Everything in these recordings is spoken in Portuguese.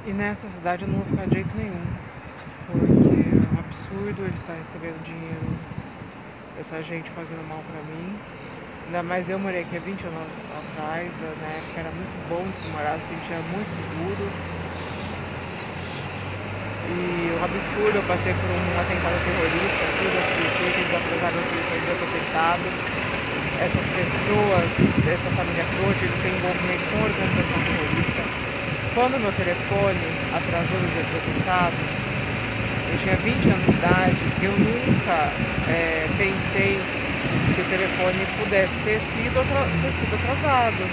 E nessa cidade eu não vou ficar de jeito nenhum, porque é um absurdo ele estar recebendo dinheiro dessa gente fazendo mal pra mim. Ainda mais eu morei aqui há 20 anos atrás, na época era muito bom de se morar, se sentia muito seguro. E um absurdo, eu passei por um atentado terrorista, tudo assim, eles apresaram de ter atentado. Essas pessoas dessa família Croce, eles têm envolvimento com organização terrorista. Quando meu telefone atrasou no dia dos atentados, eu tinha 20 anos de idade, eu nunca pensei que o telefone pudesse ter sido atrasado.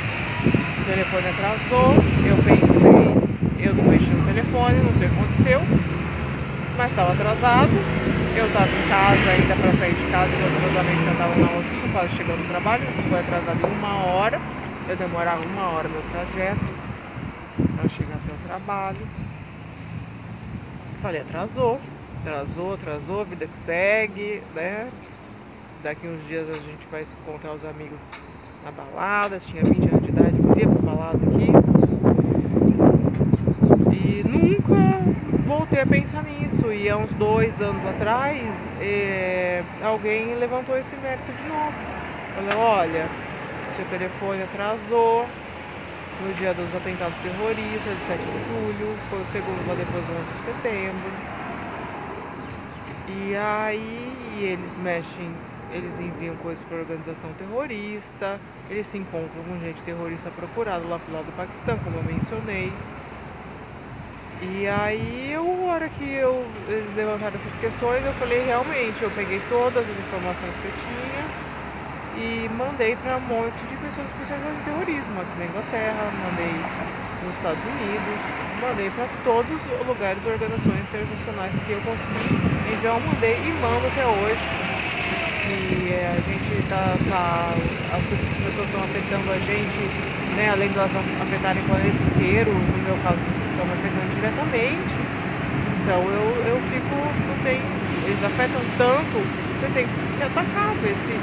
O telefone atrasou, eu pensei, eu não mexi no telefone, não sei o que aconteceu, mas estava atrasado. Eu estava em casa ainda para sair de casa, meu atrasamento já estava na outra, quase chegando no trabalho, foi atrasado em 1 hora. Eu demorava 1 hora no trajeto para chegar até o trabalho. Falei, atrasou, vida que segue, né? Daqui uns dias a gente vai encontrar os amigos na balada. Tinha 20 anos de idade, eu ia pra balada aqui. E nunca voltei a pensar nisso. E há uns 2 anos atrás, alguém levantou esse mérito de novo. Falou, olha, seu telefone atrasou no dia dos atentados terroristas, de 7 de julho, foi o segundo lá depois do 11 de setembro. E aí eles mexem, eles enviam coisas para organização terrorista, eles se encontram com gente terrorista procurado lá pro lado do Paquistão, como eu mencionei. E aí, a hora que eles levantaram essas questões, eu falei, realmente, eu peguei todas as informações que eu tinha e mandei para um monte de pessoas especializadas em terrorismo, aqui na Inglaterra, mandei nos Estados Unidos, mandei para todos os lugares, organizações internacionais que eu consegui enviar, eu mandei e mando até hoje. E a gente as pessoas estão afetando a gente, né, além de elas afetarem o planeta inteiro, no meu caso estão me afetando diretamente. Então eu fico, não tem, eles afetam tanto, você tem que atacar, ver se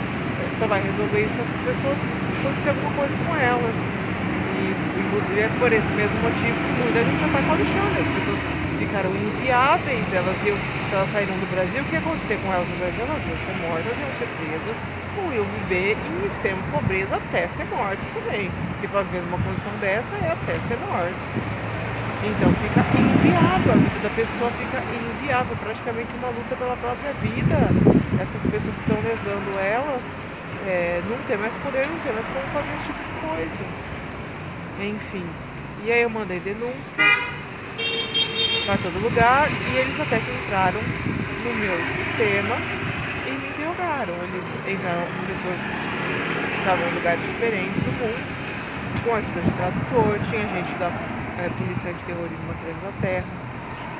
só vai resolver isso se essas pessoas acontecer alguma coisa com elas. E inclusive é por esse mesmo motivo que muita gente já está coalichando, as pessoas ficaram inviáveis, se elas saíram do Brasil, o que ia acontecer com elas no Brasil? Elas iam ser mortas, iam ser presas, ou iam viver em extrema pobreza até ser mortas também. Porque para viver numa condição dessa é até ser morta. Então fica inviável, a vida da pessoa fica inviável, praticamente uma luta pela própria vida. Essas pessoas que estão lesando elas não tem mais poder, não tem mais como fazer esse tipo de coisa. Enfim, e aí eu mandei denúncias para todo lugar e eles até que entraram no meu sistema e me interrogaram. Eles entraram com pessoas que estavam em lugares diferentes do mundo, com a ajuda de tradutor, tinha gente da polícia antiterrorismo aqui na Inglaterra,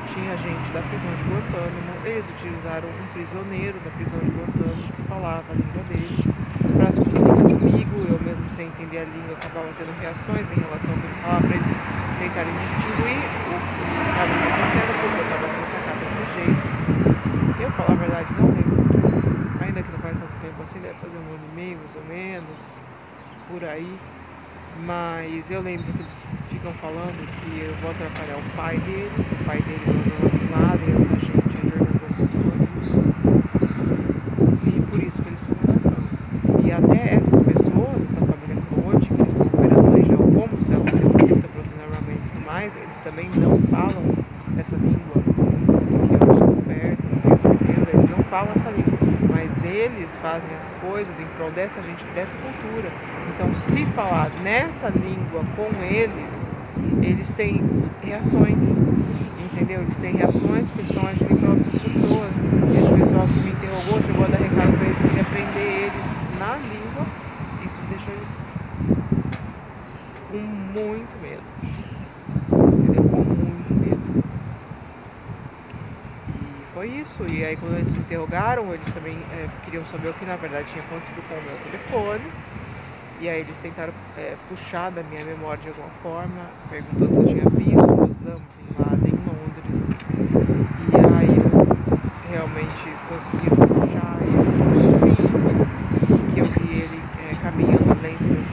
tinha gente da prisão de Guantánamo. Eles utilizaram um prisioneiro da prisão de Guantánamo que falava a língua deles para se comunicar comigo. Eu mesmo sem entender a língua acabava tendo reações em relação ao que ele falava, para eles tentarem distinguir o que estava acontecendo, porque eu estava sendo atacada desse jeito. Eu, falar a verdade, não lembro tudo, ainda que não faz tanto tempo assim, deve fazer 1 ano e meio mais ou menos, por aí. Mas eu lembro que eles ficam falando que eu vou atrapalhar o pai deles não nada, e essa gente é de organização terrorista. E por isso que eles estão me atacando. E até essas pessoas, essa família Croce, que eles estão operando na região como célula terrorista, produzindo armamento e tudo mais, eles também não falam essa língua, que eu acho que conversa, não tenho certeza, eles não falam essa língua. Mas eles fazem as coisas em prol dessa gente, dessa cultura. Então, se falar nessa língua com eles, eles têm reações, entendeu? Eles têm reações porque estão agindo em prol dessas pessoas. Esse pessoal que me interrogou chegou a dar recado para eles que queria aprender eles na língua. Isso me deixou eles com muito medo, entendeu? Com muito medo. E foi isso. E aí, quando eles me interrogaram, eles também queriam saber o que na verdade tinha acontecido com o meu telefone. E aí eles tentaram puxar da minha memória de alguma forma, perguntando se eu tinha visto Osama Bin Laden em Londres. E aí eu realmente consegui puxar, e eu disse sim, que eu vi ele caminhando na Leicester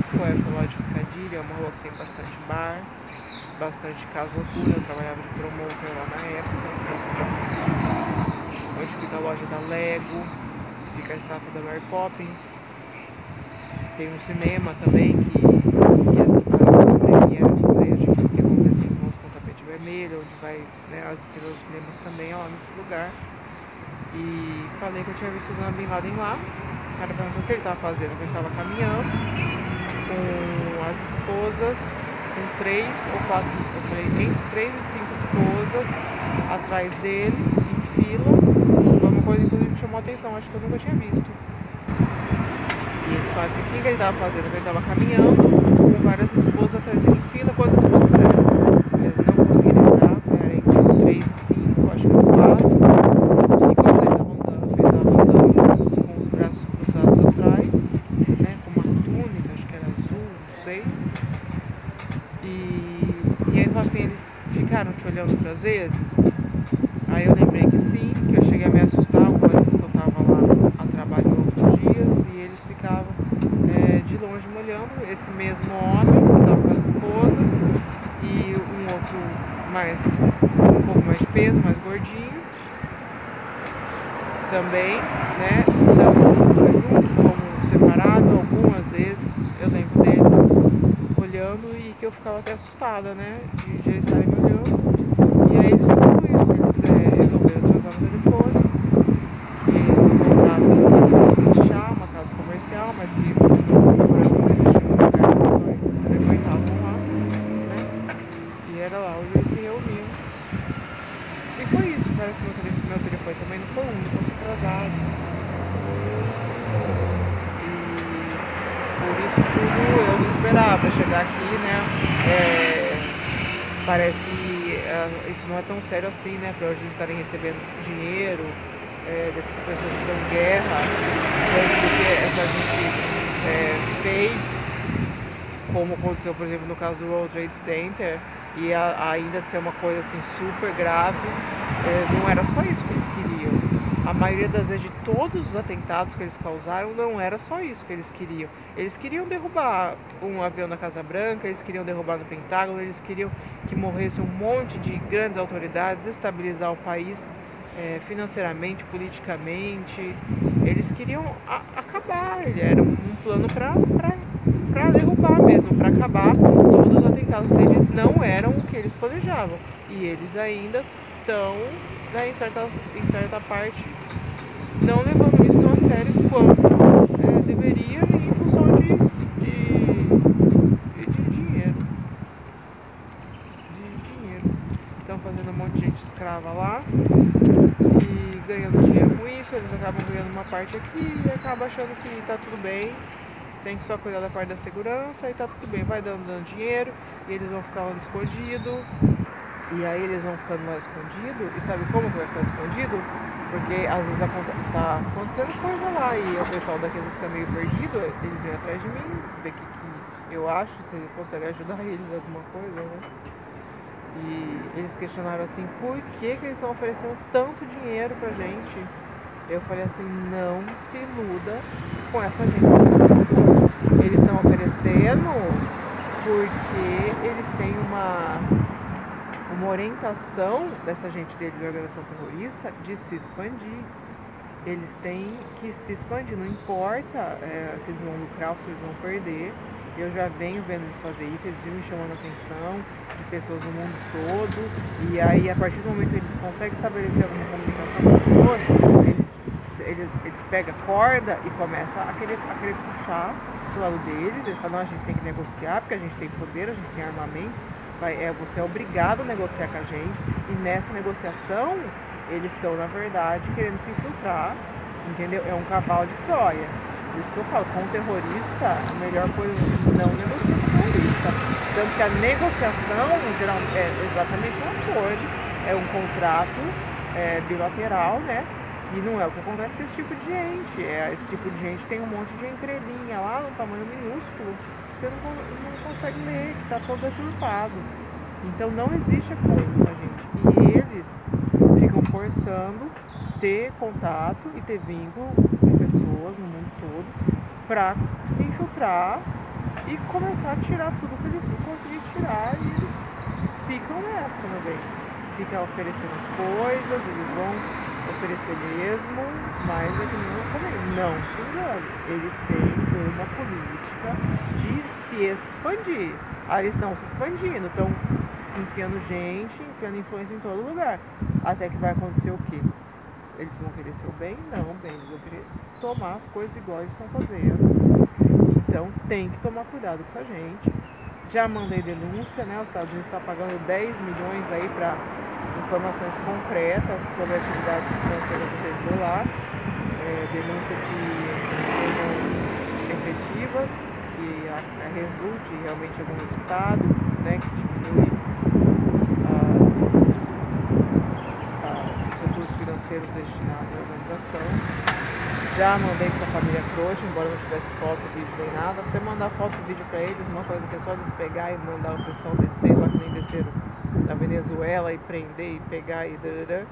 Square, lá de Piccadilly, é uma rua que tem bastante bastante caso noturno. Eu trabalhava de promotor lá na época, onde fica a loja da Lego, fica a estátua da Mary Poppins. Tem um cinema também que as premieres de estreia de filme que acontecem com tapete vermelho, onde vai, né, as estrelas dos cinemas também, ó, nesse lugar. E falei que eu tinha visto o Osama Bin Laden lá. O cara perguntou o que ele estava fazendo. Ele estava caminhando com as esposas, com 3 ou 4, eu falei, entre 3 e 5 esposas atrás dele, em fila. Foi uma coisa inclusive que chamou a atenção, acho que eu nunca tinha visto. E eles falaram assim, o que ele estava fazendo? Ele estava caminhando com várias esposas atrás dele em fila. Quantas esposas eram? Eu não consegui lembrar, era entre 3 e 5, acho que 4. E como ele estava andando com os braços cruzados atrás, né, com uma túnica, acho que era azul, não sei. E aí assim, eles ficaram te olhando outras vezes. Aí eu lembrei que sim, que eu cheguei a me assustar algumas vezes que eu estava lá a trabalho em outros dias, e eles ficavam de longe me olhando. Esse mesmo homem que estava com as esposas e um outro um pouco mais de peso, mais gordinho também, né? Então os dois juntos, como separado, algumas vezes eu lembro deles olhando e que eu ficava até assustada, né? De eles estarem me olhando. E aí eles concluíram que eles resolveram transar no telefone, que eles se encontravam numa casa de chá, uma casa comercial, mas que não existia um lugar que só eles frequentavam lá, né? E era lá onde eles se reuniam. E foi isso, parece que meu telefone também não foi o único a ser atrasado. Por isso tudo eu não esperava chegar aqui, né? Parece que isso não é tão sério assim, né? Para hoje estarem recebendo dinheiro dessas pessoas que estão em guerra, porque essa gente fez, como aconteceu, por exemplo, no caso do World Trade Center, e ainda de ser uma coisa assim super grave, não era só isso que eles queriam. A maioria das vezes de todos os atentados que eles causaram não era só isso que eles queriam. Eles queriam derrubar um avião na Casa Branca, eles queriam derrubar no Pentágono, eles queriam que morresse um monte de grandes autoridades, estabilizar o país financeiramente, politicamente. Eles queriam acabar, era um plano para derrubar mesmo, para acabar. Todos os atentados dele não eram o que eles planejavam. E eles ainda estão, né, em certa parte, não levando isso tão a sério quanto deveria, em função de dinheiro. Estão fazendo um monte de gente escrava lá e ganhando dinheiro com isso. Eles acabam ganhando uma parte aqui e acabam achando que tá tudo bem. Tem que só cuidar da parte da segurança e tá tudo bem. Vai dando dinheiro e eles vão ficar escondidos. E aí eles vão ficando mais escondidos. E sabe como que vai ficando escondido? Porque às vezes tá acontecendo coisa lá e o pessoal daqueles fica meio perdido. Eles vêm atrás de mim, ver o que eu acho, se eu consegue ajudar eles em alguma coisa, né? E eles questionaram assim, por que eles estão oferecendo tanto dinheiro pra gente? Eu falei assim, não se iluda com essa gente. Eles estão oferecendo porque eles têm uma orientação dessa gente deles, da organização terrorista, de se expandir. Eles têm que se expandir, não importa se eles vão lucrar ou se eles vão perder. Eu já venho vendo eles fazer isso, eles vivem chamando a atenção de pessoas no mundo todo. E aí, a partir do momento que eles conseguem estabelecer alguma comunicação com as pessoas, eles pegam a corda e começam a querer puxar pro lado deles. Eles falam, não, a gente tem que negociar porque a gente tem poder, a gente tem armamento. Você é obrigado a negociar com a gente. E nessa negociação, eles estão, na verdade, querendo se infiltrar, entendeu? É um cavalo de Troia. Por isso que eu falo, com o terrorista, a melhor coisa é você não negociar com o terrorista. Tanto que a negociação, em geral, é exatamente um acordo, é um contrato bilateral, né? E não é o que acontece com esse tipo de gente. Esse tipo de gente tem um monte de entrelinha lá, no tamanho minúsculo, que você não consegue ler, que está todo deturpado. Então não existe acordo, tá, gente? E eles ficam forçando ter contato e ter vínculo com pessoas no mundo todo para se infiltrar e começar a tirar tudo que eles conseguirem tirar, e eles gasta, meu bem. Fica oferecendo as coisas, eles vão oferecer mesmo, mas é que nem eu falei, não se engane, eles têm uma política de se expandir. Aí eles estão se expandindo, estão enfiando gente, enfiando influência em todo lugar. Até que vai acontecer o quê? Eles vão querer ser o bem? Não, bem, eles vão querer tomar as coisas igual eles estão fazendo. Então tem que tomar cuidado com essa gente. Já mandei denúncia, né? Os Estados Unidos está pagando 10 milhões aí para informações concretas sobre atividades financeiras do Hezbollah, denúncias que sejam efetivas, que resulte realmente em algum resultado, né? Que diminui os recursos financeiros destinados à organização. Já mandei para essa família trouxa, embora não tivesse foto, vídeo nem nada. Você mandar foto, vídeo para eles, uma coisa que é só eles pegar e mandar o pessoal descer lá, que nem desceram na Venezuela, e prender e pegar e dadadã.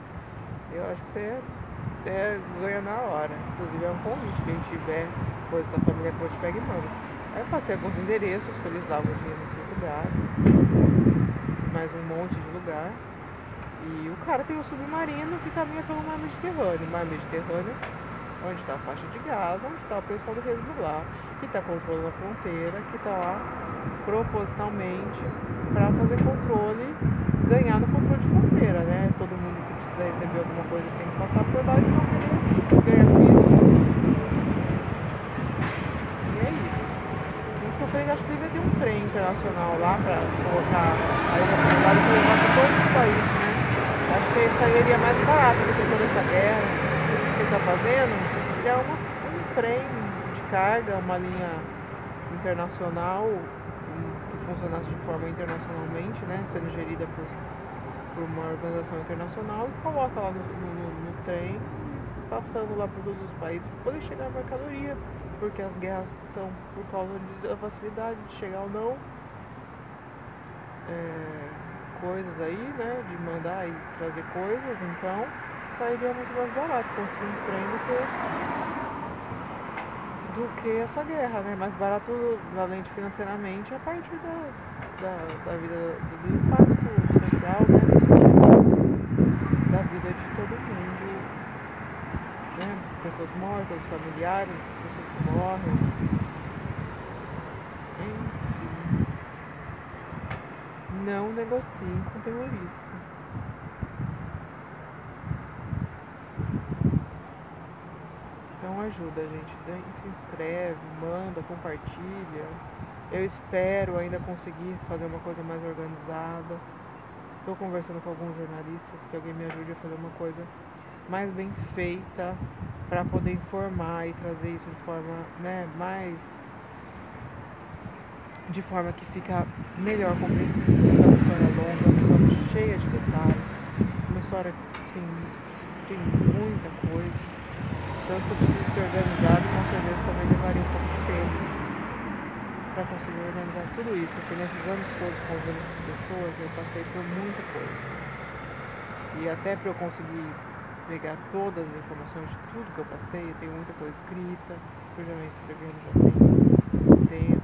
Eu acho que você ganha na hora. Inclusive é um convite, quem tiver coisa da família trouxa, pega e manda. Aí eu passei alguns endereços, que eles davam dinheiro nesses lugares, mais um monte de lugar. E o cara tem um submarino que caminha pelo mar Mediterrâneo, onde está a faixa de Gaza, onde está o pessoal do Hezbollah, que está controlando a fronteira, que está lá propositalmente para fazer controle, ganhar no controle de fronteira, né? Todo mundo que precisa receber alguma coisa tem que passar por lá e não querer ganhar com isso. E é isso. Eu falei que acho que devia ter um trem internacional lá para colocar aí na comunidade que levasse todos os países, né? Acho que isso aí iria mais barato do que toda essa guerra. Isso que ele está fazendo é um trem de carga, uma linha internacional que funcionasse de forma internacionalmente, né, sendo gerida por uma organização internacional, e coloca lá no trem, passando lá por todos os países para poder chegar a mercadoria, porque as guerras são por causa da facilidade de chegar ou não. Coisas aí, né, de mandar e trazer coisas, então sairia muito mais barato construir um trem do que essa guerra, né? Mais barato, além de financeiramente, a parte da vida, do impacto social, né? Da vida de todo mundo, né? Pessoas mortas, familiares, essas pessoas que morrem. Enfim. Não negociem com terrorista. Então ajuda, gente. Se inscreve, manda, compartilha. Eu espero ainda conseguir fazer uma coisa mais organizada. Estou conversando com alguns jornalistas, que alguém me ajude a fazer uma coisa mais bem feita para poder informar e trazer isso de forma, né, de forma que fica melhor compreensível. É uma história longa, uma história cheia de detalhes, uma história que tem muita coisa. Então isso precisa ser organizado, e com certeza também levaria um pouco de tempo para conseguir organizar tudo isso, porque nesses anos todos convivendo com essas pessoas eu passei por muita coisa. E até para eu conseguir pegar todas as informações de tudo que eu passei, eu tenho muita coisa escrita, eu já venho escrevendo já tem tempo, já tem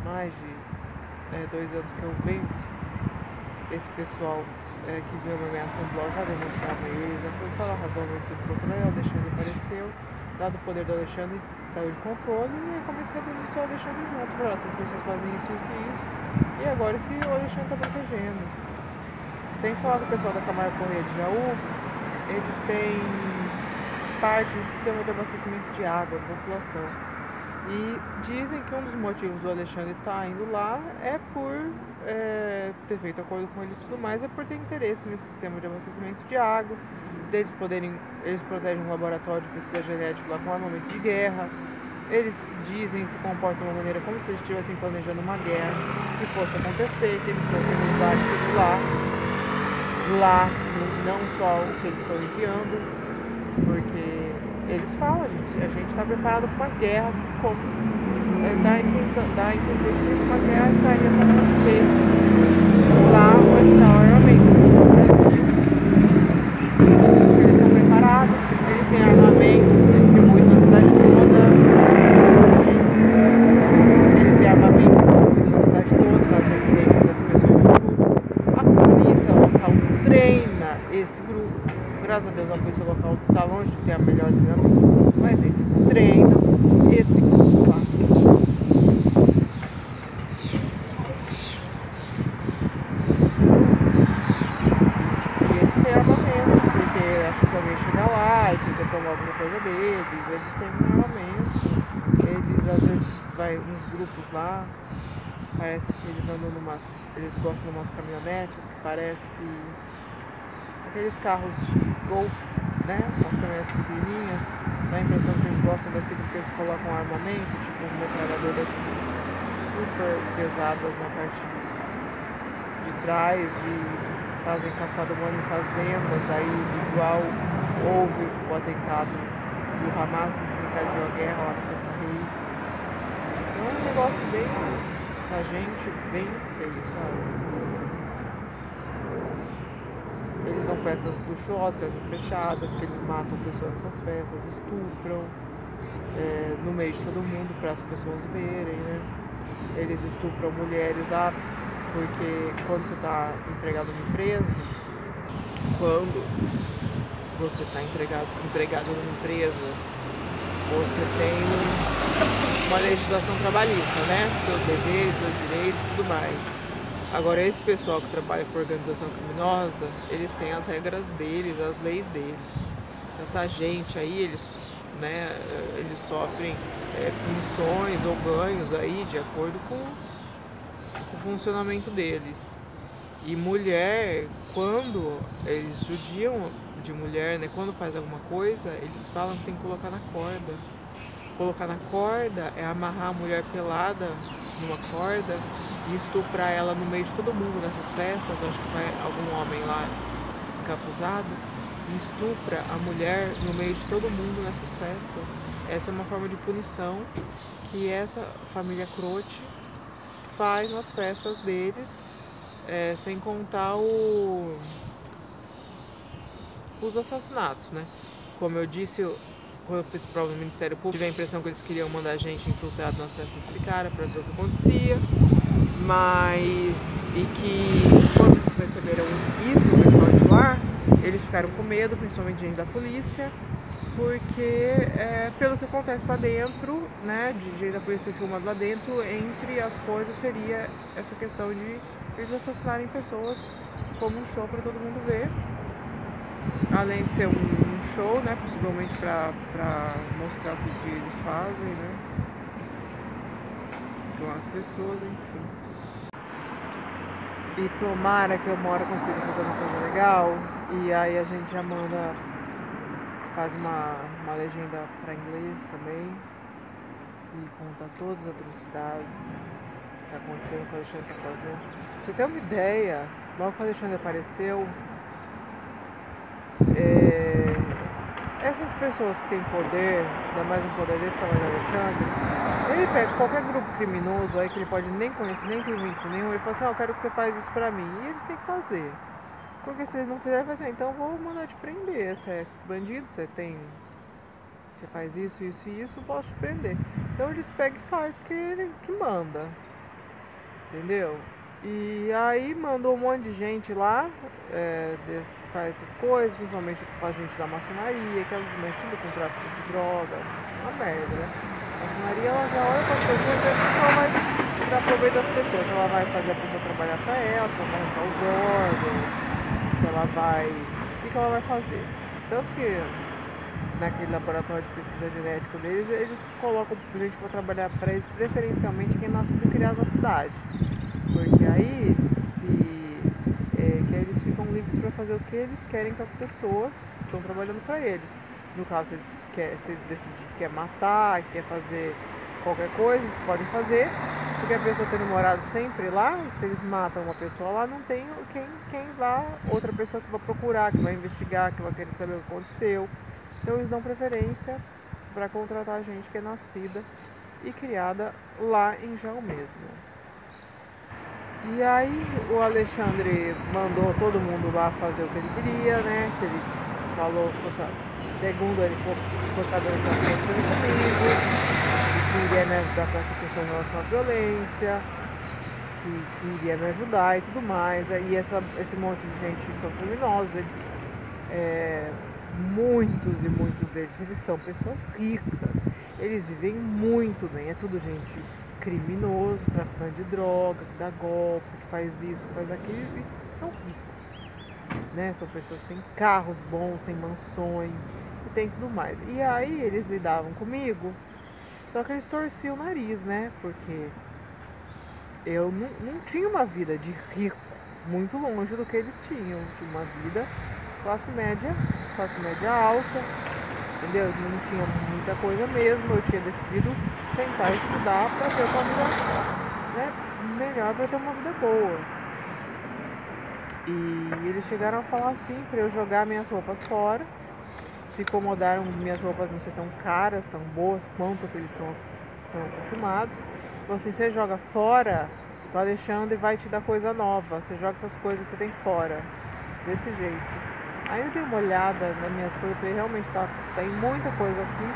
mais de 2 anos que eu venho. Esse pessoal que viu a nomeação do blog já denunciava eles, pela razão do ser controle, o Alexandre apareceu, dado o poder do Alexandre, saiu de controle, e eu comecei a denunciar o Alexandre junto, para essas pessoas fazem isso, e agora esse Alexandre está protegendo. Sem falar do pessoal da Câmara Correia de Jaú, eles têm parte do sistema de abastecimento de água da população. E dizem que um dos motivos do Alexandre estar indo lá é por ter feito acordo com eles e tudo mais, é por ter interesse nesse sistema de abastecimento de água, eles protegem um laboratório de pesquisa genética lá com armamento de guerra. Eles dizem, se comportam de uma maneira como se eles estivessem planejando uma guerra que fosse acontecer, que eles fossem usar lá, não só o que eles estão enviando, porque eles falam, a gente está preparado para uma guerra que, como dá a entender que uma guerra estaria para acontecer lá onde está o armamento, no Brasil. Eles estão preparados, eles têm armamento distribuído na cidade toda, eles têm armamento distribuído na cidade toda, nas residências das pessoas do grupo. A polícia esse grupo. Graças a Deus a polícia local está longe de ter a melhor treinamento, mas eles treinam esse grupo lá. E eles têm armamento, porque acho que se alguém chegar lá e quiser tomar alguma coisa deles, eles têm um armamento. Eles às vezes vai uns grupos lá, parece que eles andam eles gostam de umas caminhonetes que parece aqueles carros de golf, né? Umas caminhonetes pequenininhas. Dá a impressão que eles gostam daquilo porque eles colocam armamento, tipo metralhadoras super pesadas na parte de trás e fazem caçada humana em fazendas, aí igual houve o atentado do Hamas que desencadeou a guerra lá no Costa Rica. Então é um negócio bem, essa gente bem feio, sabe? Eles dão festas luxuosas, festas fechadas, que eles matam pessoas nessas festas, estupram no meio de todo mundo para as pessoas verem, né? Eles estupram mulheres lá, porque quando você está empregado numa empresa, quando você está empregado numa empresa, você tem uma legislação trabalhista, né? Seus deveres, seus direitos e tudo mais. Agora, esse pessoal que trabalha com organização criminosa, eles têm as regras deles, as leis deles. Essa gente aí, eles sofrem punições ou ganhos aí de acordo com o funcionamento deles. E mulher, quando eles judiam de mulher, né, quando faz alguma coisa, eles falam que tem que colocar na corda. Colocar na corda é amarrar a mulher pelada numa corda e estuprar ela no meio de todo mundo nessas festas. Acho que vai algum homem lá encapuzado e estupra a mulher no meio de todo mundo nessas festas. Essa é uma forma de punição que essa família Croce faz nas festas deles, sem contar os assassinatos, né? Como eu disse, quando eu fiz prova no Ministério Público, tive a impressão que eles queriam mandar gente infiltrado nas festas desse cara para ver o que acontecia, e que quando eles perceberam isso, o pessoal de lá, eles ficaram com medo, principalmente gente da polícia, porque pelo que acontece lá dentro, né, de gente da polícia filmado lá dentro, entre as coisas seria essa questão de eles assassinarem pessoas como um show para todo mundo ver. Além de ser um show, né, possivelmente para mostrar o que eles fazem, né, com as pessoas, enfim. E tomara que uma hora consiga fazer uma coisa legal, e aí a gente já faz uma legenda para inglês também, e conta todas as atrocidades que tá acontecendo, que o Alexandre tá fazendo. Pra você ter uma ideia, logo que o Alexandre apareceu, essas pessoas que têm poder, ainda mais um poder desse tamanho do Alexandre, ele pega qualquer grupo criminoso aí que ele pode nem conhecer, nem ter vínculo nenhum, ele fala assim, eu quero que você faça isso pra mim, e eles têm que fazer. Porque se eles não fizerem, ele fala assim, então eu vou mandar te prender, você é bandido, você faz isso, isso e isso, eu posso te prender. Então eles pegam e fazem o que ele que manda, entendeu? E aí mandou um monte de gente lá, que faz essas coisas, principalmente com a gente da maçonaria, que elas mexem tudo com tráfico de droga, uma merda, né? A maçonaria, ela já olha para as pessoas e vê que ela vai tirar proveito das pessoas, se ela vai fazer a pessoa trabalhar para ela, se ela vai arrancar os órgãos, se ela vai... o que ela vai fazer? Tanto que naquele laboratório de pesquisa genética deles, eles colocam gente para trabalhar para eles, preferencialmente quem nascido e criado na cidade. Porque aí, que aí eles ficam livres para fazer o que eles querem com as pessoas que estão trabalhando para eles. No caso, se eles decidirem que quer matar, quer fazer qualquer coisa, eles podem fazer. Porque a pessoa tendo morado sempre lá, se eles matam uma pessoa lá, não tem quem lá, outra pessoa que vai procurar, que vai investigar, que vai querer saber o que aconteceu. Então eles dão preferência para contratar gente que é nascida e criada lá em Jaú mesmo. E aí o Alexandre mandou todo mundo lá fazer o que ele queria, né? Que ele falou, segundo ele, ficou sabendo que estava acontecendo comigo, que iria me ajudar com essa questão em relação à violência, que iria me ajudar e tudo mais. E esse monte de gente que são criminosos, eles muitos e muitos deles, eles são pessoas ricas, eles vivem muito bem, é tudo gente criminoso, traficante de droga, que dá golpe, que faz isso, que faz aquilo, e são ricos, né? São pessoas que têm carros bons, têm mansões e tem tudo mais. E aí eles lidavam comigo, só que eles torciam o nariz, né? Porque eu não tinha uma vida de rico, muito longe do que eles tinham. Eu tinha uma vida classe média alta, entendeu? Não tinha muita coisa mesmo. Eu tinha decidido sentar e estudar para ter uma vida, né, melhor, para ter uma vida boa. E eles chegaram a falar assim, para eu jogar minhas roupas fora. Se incomodaram de minhas roupas não ser tão caras, tão boas quanto que eles estão acostumados. Então assim, você joga fora, o Alexandre vai te dar coisa nova. Você joga essas coisas que você tem fora. Desse jeito. Aí eu dei uma olhada nas minhas coisas, falei, realmente tem muita coisa aqui.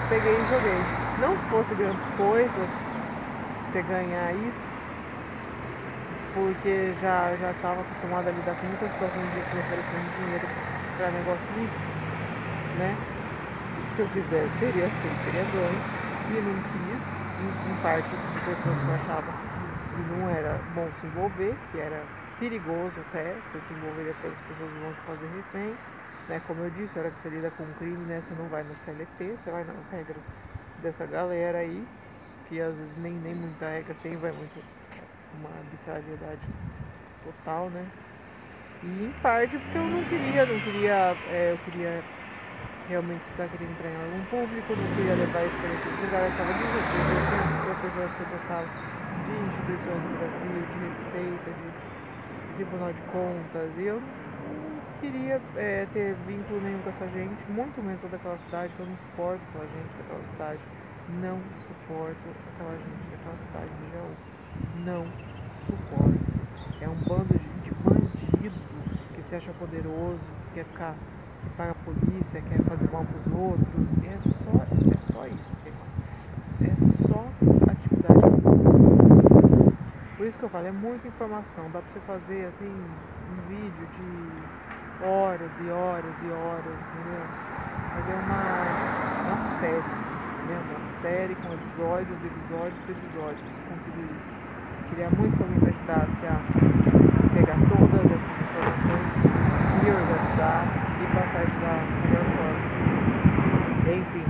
Peguei e joguei. Não fosse grandes coisas você ganhar isso, porque já estava acostumada a lidar com muitas situações de gente me oferecendo dinheiro para negócio lícito, né? Se eu quisesse, teria sim, teria ganho. E não quis, em parte de pessoas que eu achava que não era bom se envolver, que era perigoso até, você se envolver depois as pessoas vão te fazer refém, né? Como eu disse, a hora que você lida com um crime, né? Você não vai na CLT, você vai nas regras dessa galera aí, que às vezes nem muita regra tem, vai muito uma arbitrariedade total, né? E em parte porque eu não queria, eu queria realmente estar querendo entrar em algum público, não queria levar isso para outros lugares, achava desrespeito. Eu pessoas que eu gostava de instituições no Brasil, de Receita, de Tribunal de Contas, e eu não queria ter vínculo nenhum com essa gente, muito menos daquela cidade, que eu não suporto aquela gente daquela cidade, não suporto aquela gente daquela cidade de Jaú, não suporto. É um bando de bandido que se acha poderoso, que quer ficar, que paga a polícia, quer fazer mal pros outros, é só isso que tem lá. É só atividade criminosa. Por isso que eu falo, é muita informação. Dá pra você fazer assim um vídeo de horas e horas e horas, entendeu? Fazer uma série, né? Uma série com episódios, com tudo isso. Queria muito que alguém me ajudasse a pegar todas essas informações, me organizar e passar isso da melhor forma. Enfim.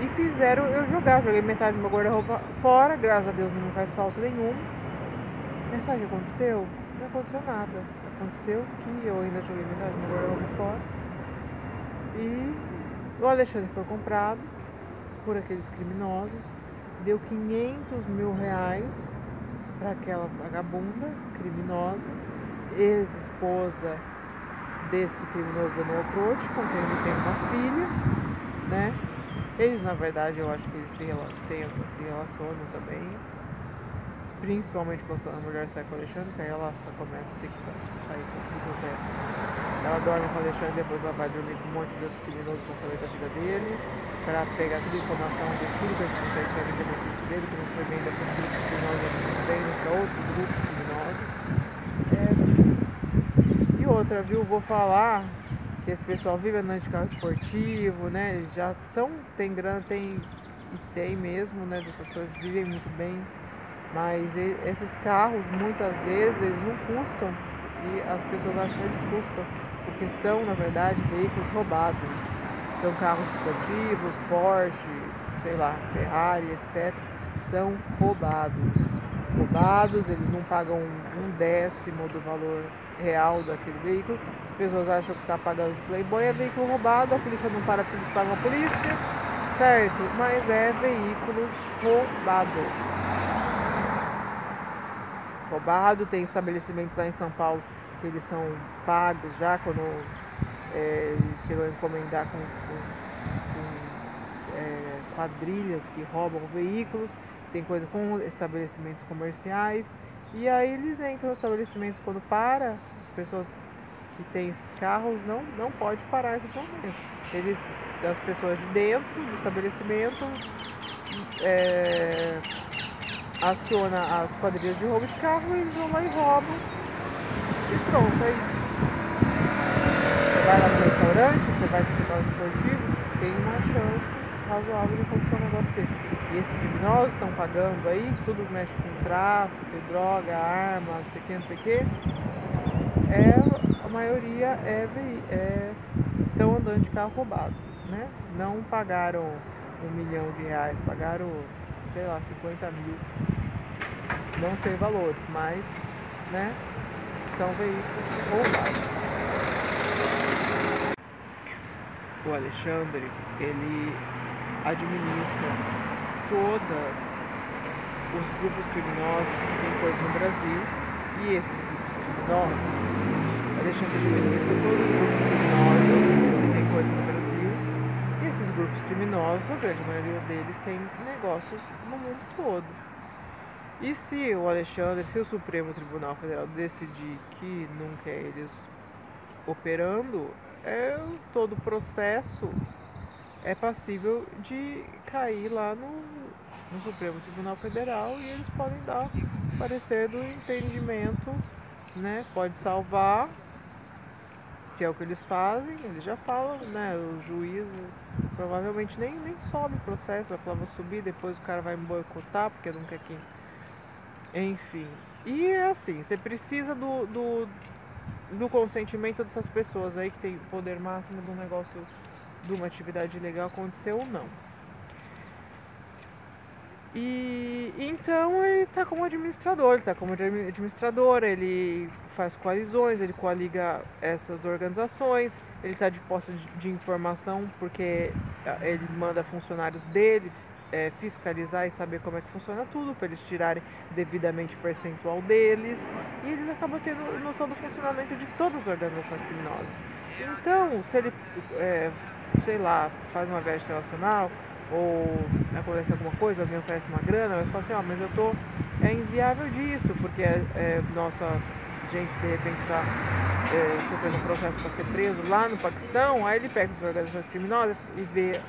E fizeram eu joguei metade do meu guarda-roupa fora, graças a Deus não me faz falta nenhuma. Mas sabe o que aconteceu? Não aconteceu nada. Aconteceu que eu ainda joguei metade do meu guarda-roupa fora. E o Alexandre foi comprado por aqueles criminosos, deu 500 mil reais para aquela vagabunda criminosa, ex-esposa desse criminoso Daniel Croce, com quem ele tem uma filha, né? Eles, na verdade, eu acho que eles se relacionam também, principalmente quando a mulher sai com o Alexandre, que aí ela só começa a ter que sair com tudo dela. Ela dorme com o Alexandre, depois ela vai dormir com um monte de outros criminosos para saber da vida dele, para pegar toda a informação de tudo que eles conseguem vender no curso dele, que não foi venda para os grupos criminosos, eles vendem para outros grupos criminosos. E outra, viu, vou falar que esse pessoal vive andando de carro esportivo, né? Eles já tem grana, tem mesmo, né? Dessas coisas, vivem muito bem. Mas esses carros, muitas vezes, eles não custam o que as pessoas acham que eles custam. Porque são, na verdade, veículos roubados. São carros esportivos, Porsche, sei lá, Ferrari, etc. São roubados. Eles não pagam um décimo do valor real daquele veículo. As pessoas acham que está pagando de playboy, é veículo roubado, a polícia não para porque eles pagam a polícia, certo? Mas é veículo roubado. Tem estabelecimentos lá em São Paulo que eles são pagos já quando eles chegam a encomendar com quadrilhas que roubam veículos. Tem coisa com estabelecimentos comerciais. E aí eles entram nos estabelecimentos quando para. As pessoas que têm esses carros não pode parar esse estacionamento. As pessoas de dentro do estabelecimento aciona as quadrilhas de roubo de carro e eles vão lá e roubam. E pronto, é isso. Você vai lá no participar esportivo tem uma chance razoável de acontecer um negócio desse. E esses criminosos estão pagando aí, tudo mexe com tráfico, droga, arma, não sei o que, não sei o que. A maioria estão andando de carro roubado, né? Não pagaram R$1 milhão, pagaram, sei lá, 50 mil. Não sei valores, mas, né, são veículos roubados. O Alexandre, ele administra todos os grupos criminosos que tem coisa no Brasil, e esses grupos criminosos, o Alexandre administra todos os grupos criminosos que tem coisa no Brasil, e esses grupos criminosos, a grande maioria deles tem negócios no mundo todo. E se o Alexandre, se o Supremo Tribunal Federal decidir que não quer eles operando, todo o processo é passível de cair lá no Supremo Tribunal Federal, e eles podem dar parecer do entendimento, né? Pode salvar, que é o que eles fazem, eles já falam, né? O juiz provavelmente nem sobe o processo, vai falar, vou subir, depois o cara vai me boicotar porque não quer que... Enfim, e é assim, você precisa do consentimento dessas pessoas aí que tem poder máximo do negócio, de uma atividade ilegal acontecer ou não. E então ele está como administrador, ele faz coalizões, ele coaliga essas organizações, ele está de posse de informação porque ele manda funcionários dele fiscalizar e saber como é que funciona tudo, para eles tirarem devidamente o percentual deles, e eles acabam tendo noção do funcionamento de todas as organizações criminosas. Então, se ele, sei lá, faz uma viagem internacional, ou acontece alguma coisa, alguém oferece uma grana, vai falar assim, mas é inviável disso, porque nossa gente de repente está sofrendo um processo para ser preso lá no Paquistão, aí ele pega as organizações criminosas e vê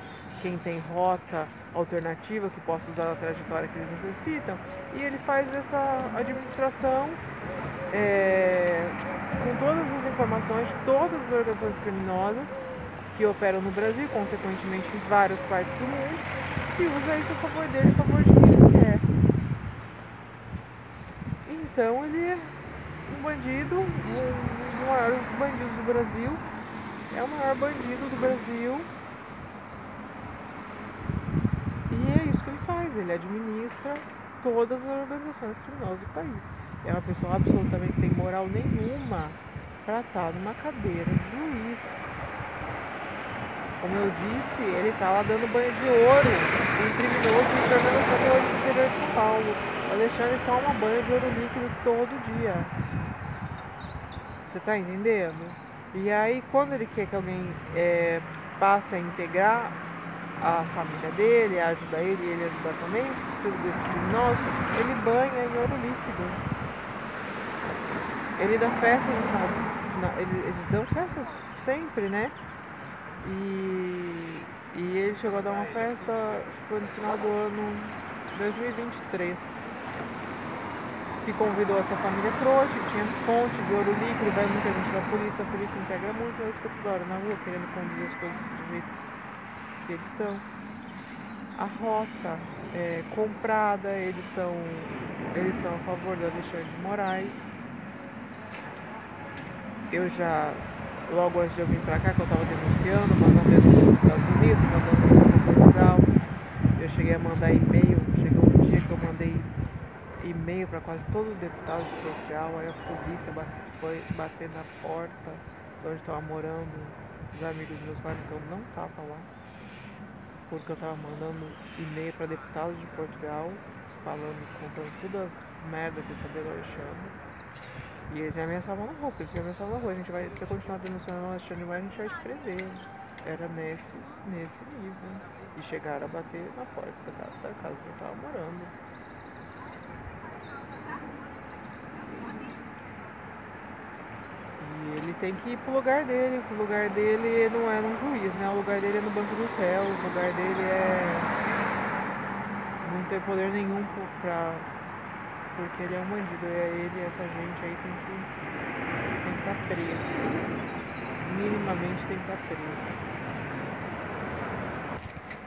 quem tem rota alternativa que possa usar a trajetória que eles necessitam, e ele faz essa administração com todas as informações de todas as organizações criminosas que operam no Brasil, consequentemente em várias partes do mundo, e usa isso a favor dele, a favor de quem ele quer. Então ele é um bandido, um dos maiores bandidos do Brasil, é o maior bandido do Brasil, e é isso que ele faz, ele administra todas as organizações criminosas do país. É uma pessoa absolutamente sem moral nenhuma para estar numa cadeira de juiz. Como eu disse, ele está lá dando banho de ouro em criminoso e tornando essa Tribunal Superior de São Paulo. O Alexandre toma banho de ouro líquido todo dia. Você está entendendo? E aí, quando ele quer que alguém passe a integrar a família dele, ajuda ele e ele ajudar também, seus grupos criminosos, ele banha em ouro líquido. Ele dá festa no final, eles dão festas sempre, né? E ele chegou a dar uma festa, acho que foi no final do ano 2023, que convidou essa família trouxa, que tinha fonte de ouro líquido, vai muita gente da polícia, a polícia integra muito, eles ficam toda hora na rua querendo conduzir as coisas do jeito que eles estão. A rota comprada, eles são a favor do Alexandre de Moraes. Eu já, logo antes de eu vir pra cá, que eu tava denunciando, mandando denúncia nos Estados Unidos, mandando denúncia pra Portugal, eu cheguei a mandar e-mail, chegou um dia que eu mandei e-mail para quase todos os deputados de Portugal, aí a polícia foi bater na porta de onde estava morando, os amigos meus falaram que eu não tava lá, porque eu tava mandando e-mail para deputados de Portugal, contando todas as merdas que eu sabia do Alexandre. E eles me ameaçavam na rua, a gente vai, se você continuar denunciando o Alexandre, a gente vai te prender. Era nesse nível. E chegaram a bater na porta da casa que eu tava morando. E ele tem que ir pro lugar dele. O lugar dele não é no juiz, né? O lugar dele é no banco dos réus. O lugar dele não tem poder nenhum porque ele é um bandido. Ele e essa gente aí tem que estar preso. Minimamente tem que estar preso.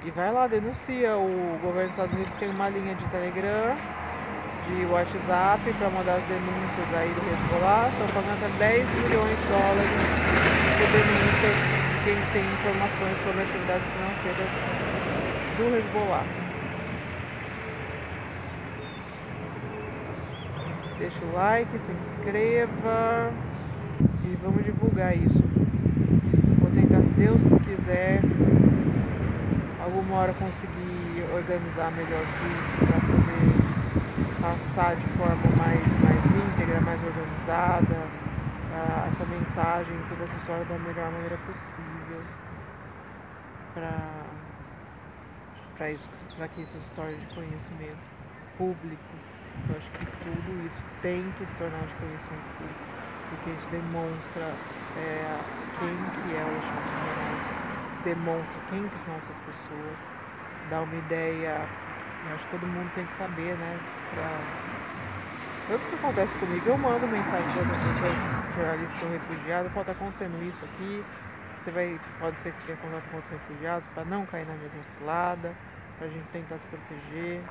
E vai lá, denuncia. O governo dos Estados Unidos tem uma linha de Telegram, de WhatsApp para mandar as denúncias aí do Hezbollah. Estão pagando até 10 milhões de dólares por denúncias de quem tem informações sobre atividades financeiras do Hezbollah. Deixa o like, se inscreva e vamos divulgar isso. Vou tentar, se Deus quiser, alguma hora conseguir organizar melhor isso para poder passar de forma mais íntegra, mais organizada, essa mensagem, toda essa história da melhor maneira possível para que isso se torne de conhecimento público. Eu acho que tudo isso tem que se tornar de conhecimento público, porque isso demonstra quem que é o Alexandre de Moraes, demonstra quem que são essas pessoas, dá uma ideia. Eu acho que todo mundo tem que saber, né? Tanto que acontece comigo, eu mando mensagem para as pessoas, jornalistas que estão refugiados, eu falo, tá acontecendo isso aqui, pode ser que tenha contato com outros refugiados, para não cair na mesma cilada, para a gente tentar se proteger.